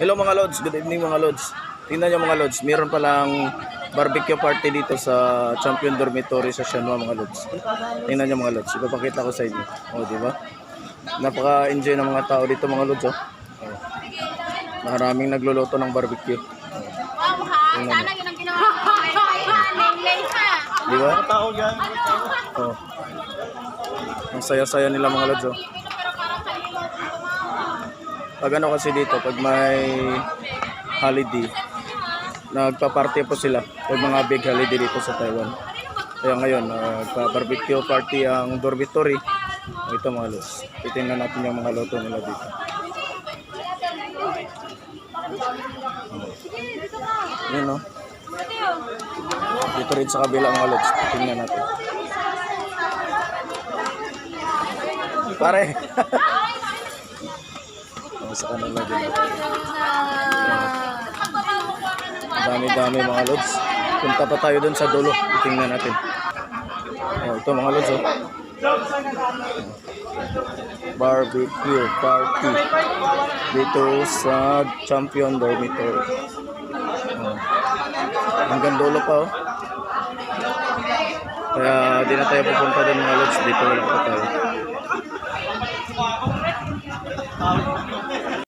Hello mga lods, good evening mga lods. Tingnan nyo mga lods, meron palang barbecue party dito sa Champion Dormitory sa Sianwa mga lods. Tingnan nyo mga lods, ipapakita ko sa inyo. O, di ba? Napaka-enjoy ng mga tao dito mga lods, oh. Maraming nagluluto ng barbecue. Tingnan nyo. Di ba? Oh. Ang saya-saya nila mga lods, oh. Pag ano kasi dito, pag may holiday, nagpa-party po sila. Pag mga big holiday dito sa Taiwan. Kaya ngayon, nagpa-barbecue party ang dormitory. Ito mga lods. Titingnan natin yung mga luto nila dito. Yun, no? Dito rin sa kabila mga lods. Tingnan natin. Pare! Sa kanila din. Dami-dami mga lods. Punta pa tayo dun sa dulo. Tingnan natin. Oh, ito mga lods, oh. Barbecue party dito sa Champion Dormitory. Oh. Hanggang dulo pa, oh. Kaya di na tayo pupunta dun mga lods. Dito lang pa tayo.